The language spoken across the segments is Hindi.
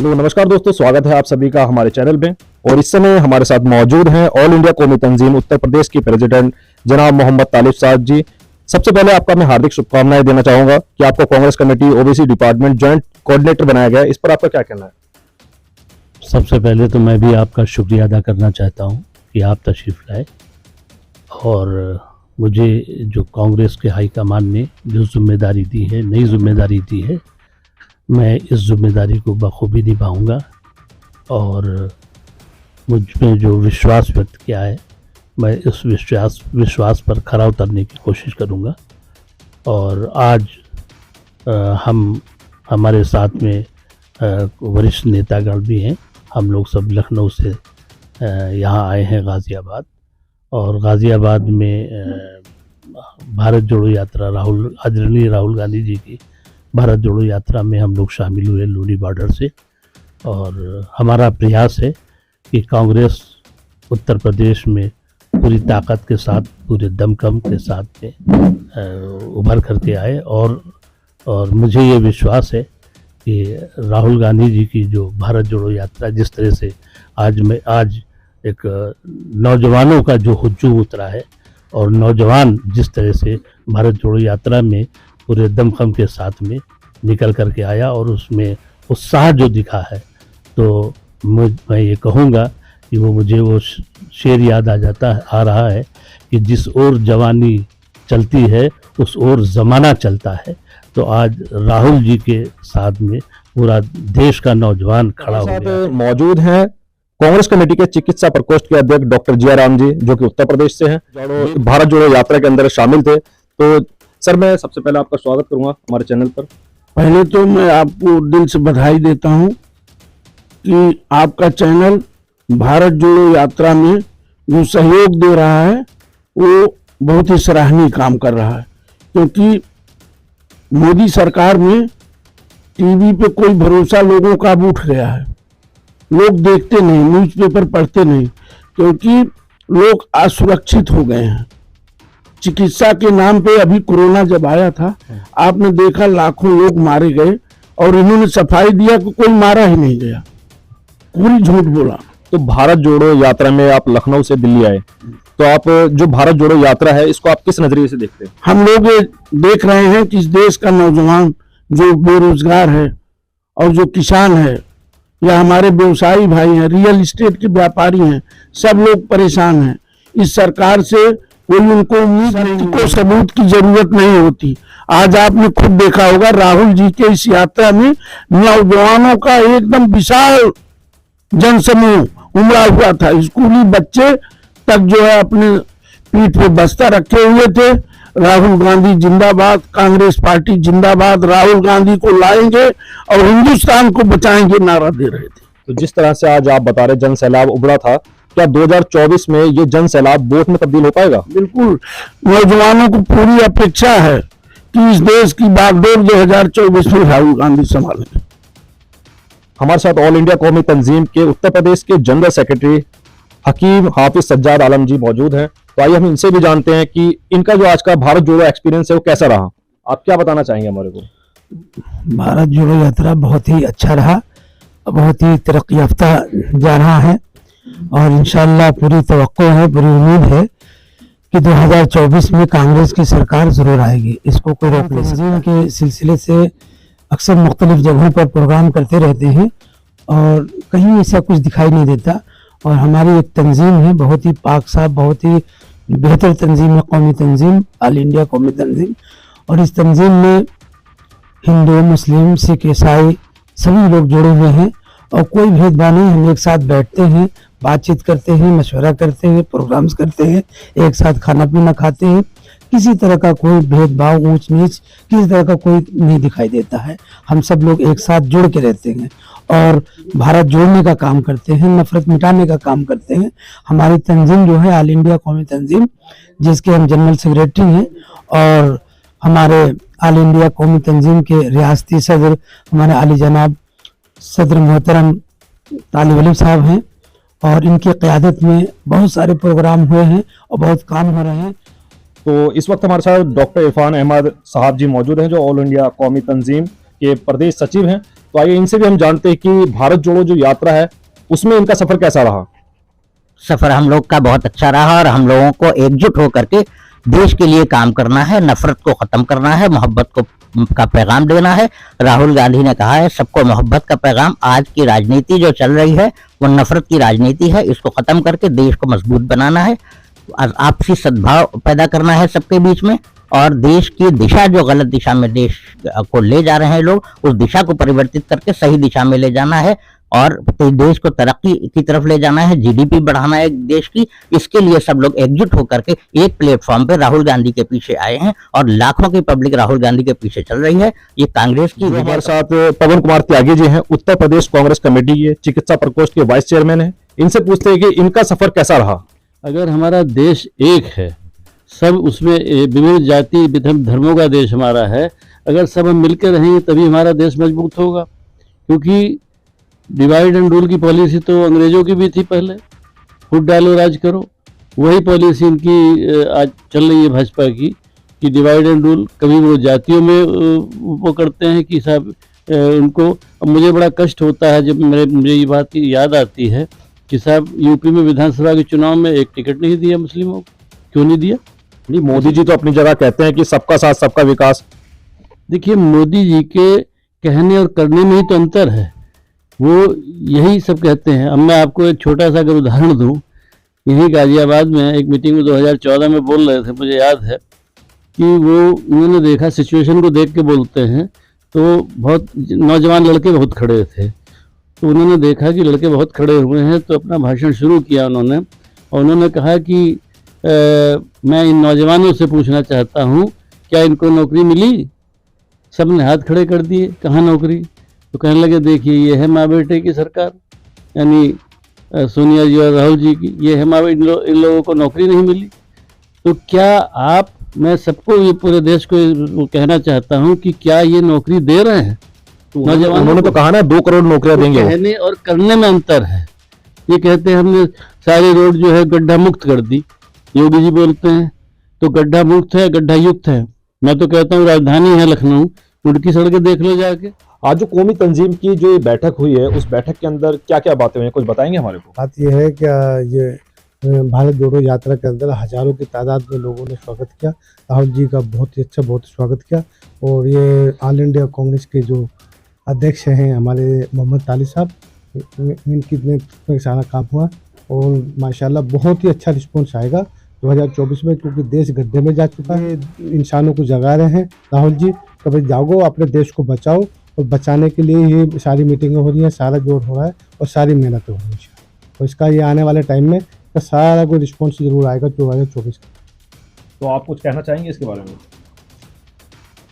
हेलो नमस्कार दोस्तों, स्वागत है आप सभी का हमारे चैनल में। और इस समय हमारे साथ मौजूद हैं ऑल इंडिया कौमी तंजीम उत्तर प्रदेश के प्रेसिडेंट जनाब मोहम्मद तालिब साहब जी। सबसे पहले आपका मैं हार्दिक शुभकामनाएं देना चाहूंगा कि आपको Congress committee OBC department joint coordinator बनाया गया है। इस पर आपका क्या कहना है? सबसे पहले तो मैं भी आपका शुक्रिया अदा करना चाहता हूं कि आप तशरीफ़ लाए और मुझे जो कांग्रेस के हाईकमान ने जो जिम्मेदारी दी है, नई जिम्मेदारी दी है, मैं इस जिम्मेदारी को बखूबी निभाऊंगा और मुझ में जो विश्वास व्यक्त किया है मैं इस विश्वास पर खरा उतरने की कोशिश करूंगा। और आज हमारे साथ में वरिष्ठ नेतागण भी हैं। हम लोग सब लखनऊ से यहाँ आए हैं गाज़ियाबाद, और गाज़ियाबाद में भारत जोड़ो यात्रा आदरणीय राहुल गांधी जी की भारत जोड़ो यात्रा में हम लोग शामिल हुए लोनी बॉर्डर से। और हमारा प्रयास है कि कांग्रेस उत्तर प्रदेश में पूरी ताकत के साथ, पूरे दमखम के साथ में उभर करके आए। और मुझे ये विश्वास है कि राहुल गांधी जी की जो भारत जोड़ो यात्रा जिस तरह से आज एक नौजवानों का जो हुजूम उतरा है और नौजवान जिस तरह से भारत जोड़ो यात्रा में पूरे दमखम के साथ में निकल करके आया और उसमें उत्साह जो दिखा है, तो मैं ये कहूँगा कि मुझे वो शेर याद आ रहा है कि जिस ओर जवानी चलती है उस ओर ज़माना चलता है। तो आज राहुल जी के साथ में पूरा देश का नौजवान खड़ा हो गया। मौजूद हैं कांग्रेस कमेटी के चिकित्सा प्रकोष्ठ के अध्यक्ष डॉक्टर जिया राम जी, जो कि उत्तर प्रदेश से हैं, भारत जोड़ो यात्रा के अंदर शामिल थे। तो सर, मैं सबसे पहले आपका स्वागत करूंगा हमारे चैनल पर। पहले तो मैं आपको दिल से बधाई देता हूं कि आपका चैनल भारत जोड़ो यात्रा में जो सहयोग दे रहा है वो बहुत ही सराहनीय काम कर रहा है, क्योंकि मोदी सरकार में टीवी पे कोई भरोसा लोगों का अब उठ गया है। लोग देखते नहीं, न्यूज़पेपर पढ़ते नहीं, क्योंकि लोग असुरक्षित हो गए हैं। चिकित्सा के नाम पे अभी कोरोना जब आया था, आपने देखा लाखों लोग मारे गए और इन्होंने सफाई दिया कि कोई मारा ही नहीं गया, पूरी झूठ बोला। तो भारत जोड़ो यात्रा में आप लखनऊ से दिल्ली आए, तो आप जो भारत जोड़ो यात्रा है इसको आप किस नजरिए से देखते हैं? हम लोग ये देख रहे हैं कि इस देश का नौजवान जो बेरोजगार है और जो किसान है या हमारे व्यवसायी भाई हैं, रियल एस्टेट के व्यापारी हैं, सब लोग परेशान हैं। इस सरकार से कोई उनको उम्मीद नहीं, को सबूत की जरूरत नहीं होती। आज आपने खुद देखा होगा राहुल जी के इस यात्रा में नौजवानों का एकदम विशाल जनसमूह उमड़ा हुआ था। स्कूली बच्चे तक जो है अपने पीठ पे बस्ता रखे हुए थे। राहुल गांधी जिंदाबाद, कांग्रेस पार्टी जिंदाबाद, राहुल गांधी को लाएंगे और हिंदुस्तान को बचाएंगे नारा दे रहे थे। तो जिस तरह से आज आप बता रहे जन सैलाब उभरा था, क्या 2024 में ये जन सैलाब वोट में तब्दील हो पाएगा? बिल्कुल, नौजवानों को पूरी अपेक्षा है कि इस देश की बागडोर 2024 में राहुल गांधी संभालेंगे। हमारे साथ ऑल इंडिया कौमी तंजीम के उत्तर प्रदेश के जनरल सेक्रेटरी हकीम हाफिज सज्जाद आलम जी मौजूद हैं। तो आइए हम इनसे भी जानते हैं कि इनका जो आज का भारत जोड़ो एक्सपीरियंस है वो कैसा रहा। आप क्या बताना चाहेंगे हमारे को? भारत जोड़ो यात्रा बहुत ही अच्छा रहा, बहुत ही तरक्की याफ्ता जा रहा है और इंशाअल्लाह पूरी तवक्को है, पूरी उम्मीद है कि 2024 में कांग्रेस की सरकार जरूर आएगी। इसको कोई रोक नहीं सकता। के सिलसिले से अक्सर मुख्तलिफ जगहों पर प्रोग्राम करते रहते हैं और कहीं ऐसा कुछ दिखाई नहीं देता। और हमारी एक तंजीम है, बहुत ही पाक साफ, बहुत ही बेहतर तंजीम है, कौमी तंजीम, ऑल इंडिया कौमी तंजीम। और इस तंजीम में हिंदू, मुस्लिम, सिख, ईसाई सभी लोग जुड़े हुए हैं और कोई भेदभाव नहीं। हम एक साथ बैठते हैं, बातचीत करते हैं, मशवरा करते हैं, प्रोग्राम्स करते हैं, एक साथ खाना पीना खाते हैं। किसी तरह का कोई भेदभाव, ऊंच नीच किसी तरह का कोई नहीं दिखाई देता है। हम सब लोग एक साथ जुड़ के रहते हैं और भारत जोड़ने का काम करते हैं, नफरत मिटाने का काम करते हैं। हमारी तंजीम जो है ऑल इंडिया कौमी तंजीम, जिसके हम जनरल सेक्रेटरी हैं, और हमारे ऑल इंडिया कौमी तंजीम के रियासती सदर हमारे आली जनाब सदर मोहतरम तालिब अली साहब हैं और इनकी क़यादत में बहुत सारे प्रोग्राम हुए हैं और बहुत काम हो रहे हैं। तो इस वक्त हमारे साथ डॉक्टर इरफान अहमद साहब जी मौजूद हैं, जो ऑल इंडिया कौमी तंजीम के प्रदेश सचिव हैं। तो आइए इनसे भी हम जानते हैं कि भारत जोड़ो जो यात्रा है उसमें इनका सफर कैसा रहा। सफर हम लोग का बहुत अच्छा रहा और हम लोगों को एकजुट होकर के देश के लिए काम करना है, नफरत को खत्म करना है, मोहब्बत को का पैगाम देना है। राहुल गांधी ने कहा है सबको मोहब्बत का पैगाम। आज की राजनीति जो चल रही है वो नफरत की राजनीति है, इसको खत्म करके देश को मजबूत बनाना है, आपसी सद्भाव पैदा करना है सबके बीच में, और देश की दिशा जो गलत दिशा में देश को ले जा रहे हैं लोग, उस दिशा को परिवर्तित करके सही दिशा में ले जाना है और देश को तरक्की की तरफ ले जाना है, जीडीपी बढ़ाना है देश की। इसके लिए सब लोग एकजुट होकर के एक प्लेटफॉर्म पे राहुल गांधी के पीछे आए हैं और लाखों की पब्लिक राहुल गांधी के पीछे चल रही है। ये कांग्रेस की। हमारे साथ पवन कुमार त्यागी जी हैं, उत्तर प्रदेश कांग्रेस कमेटी के चिकित्सा प्रकोष्ठ के वाइस चेयरमैन हैं। इनसे पूछते हैं कि इनका सफर कैसा रहा। अगर हमारा देश एक है, सब उसमें विभिन्न जाति विभिन्न धर्मों का देश हमारा है, अगर सब हम मिलकर रहेंगे तभी हमारा देश मजबूत होगा। क्योंकि डिवाइड एंड रूल की पॉलिसी तो अंग्रेजों की भी थी पहले, फूट डालो राज करो, वही पॉलिसी इनकी आज चल रही है भाजपा की कि डिवाइड एंड रूल। कभी वो जातियों में वो करते हैं कि साहब उनको, मुझे बड़ा कष्ट होता है जब मुझे ये बात याद आती है कि साहब यूपी में विधानसभा के चुनाव में एक टिकट नहीं दिया मुस्लिमों को। क्यों नहीं दिया? नहीं, मोदी जी तो अपनी जगह कहते हैं कि सबका साथ सबका विकास। देखिए, मोदी जी के कहने और करने में ही तो अंतर है, वो यही सब कहते हैं। अब मैं आपको एक छोटा सा अगर उदाहरण दूं, यही गाजियाबाद में एक मीटिंग में 2014 में बोल रहे थे, मुझे याद है कि वो उन्होंने देखा, सिचुएशन को देख के बोलते हैं, तो बहुत नौजवान लड़के बहुत खड़े थे, तो उन्होंने देखा कि लड़के बहुत खड़े हुए हैं, तो अपना भाषण शुरू किया उन्होंने, और उन्होंने कहा कि मैं इन नौजवानों से पूछना चाहता हूँ क्या इनको नौकरी मिली? सब ने हाथ खड़े कर दिए, कहाँ नौकरी? तो कहने लगे देखिए ये है माँ बेटे की सरकार, यानी सोनिया जी और राहुल जी की, ये है माँ इन लोगों को नौकरी नहीं मिली। तो क्या मैं सबको, ये पूरे देश को कहना चाहता हूँ कि क्या ये नौकरी दे रहे हैं नौजवानों? उन्होंने तो कहा ना 2 करोड़ नौकरियां देंगे। कहने और करने में अंतर है। ये कहते हैं हमने सारी रोड जो है गड्ढा मुक्त कर दी, योगी जी बोलते हैं, तो गड्ढा मुक्त है गड्ढा युक्त है? मैं तो कहता हूँ राजधानी है लखनऊ, उनकी सड़कें देख लो जाके। आज जो कौमी तंजीम की जो ये बैठक हुई है, उस बैठक के अंदर क्या क्या बातें हुई हैं, कुछ बताएंगे हमारे को? बात यह है कि ये भारत जोड़ो यात्रा के अंदर हजारों की तादाद में लोगों ने स्वागत किया, राहुल जी का बहुत ही अच्छा बहुत स्वागत किया। और ये ऑल इंडिया कांग्रेस के जो अध्यक्ष हैं हमारे मोहम्मद तालिब साहब, इनकी नेतृत्व में सारा काम हुआ और माशाल्लाह बहुत ही अच्छा रिस्पॉन्स आएगा 2024 में, क्योंकि देश गड्ढे में जा चुका है। इंसानों को जगा रहे हैं राहुल जी, कभी जागो, अपने देश को बचाओ, और बचाने के लिए ये सारी मीटिंगें हो रही हैं, सारा जोर हो रहा है और सारी मेहनत हो रही है। तो इसका ये आने वाले टाइम में का सारा कोई रिस्पॉन्स जरूर आएगा 2024 का। तो आप कुछ कहना चाहेंगे इसके बारे में?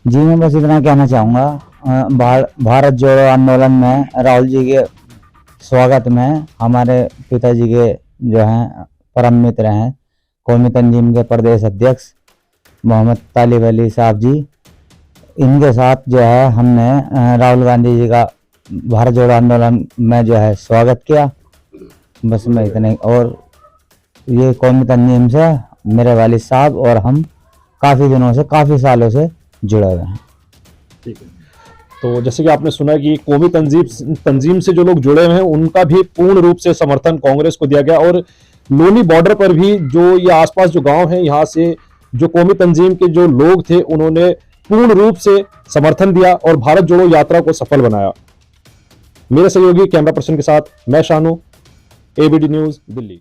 जी, मैं बस इतना कहना चाहूँगा, भारत जोड़ो आंदोलन में राहुल जी के स्वागत में हमारे पिताजी के जो हैं परम मित्र हैं, कौमी तंजीम के प्रदेश अध्यक्ष मोहम्मद तालिब अली साहब जी, इनके साथ जो है हमने राहुल गांधी जी का भारत जोड़ो आंदोलन में जो है स्वागत किया। बस मैं इतना ही। और ये कौमी तंजीम से मेरे वालिद साहब और हम काफ़ी दिनों से, काफ़ी सालों से जुड़े हुए हैं। ठीक है, तो जैसे कि आपने सुना कि कौमी तंजीम से जो लोग जुड़े हुए हैं उनका भी पूर्ण रूप से समर्थन कांग्रेस को दिया गया। और लोनी बॉर्डर पर भी जो ये आसपास जो गांव हैं, यहाँ से जो कौमी तंजीम के जो लोग थे उन्होंने पूर्ण रूप से समर्थन दिया और भारत जोड़ो यात्रा को सफल बनाया। मेरे सहयोगी कैमरा पर्सन के साथ मैं शानू, एबीडी न्यूज, दिल्ली।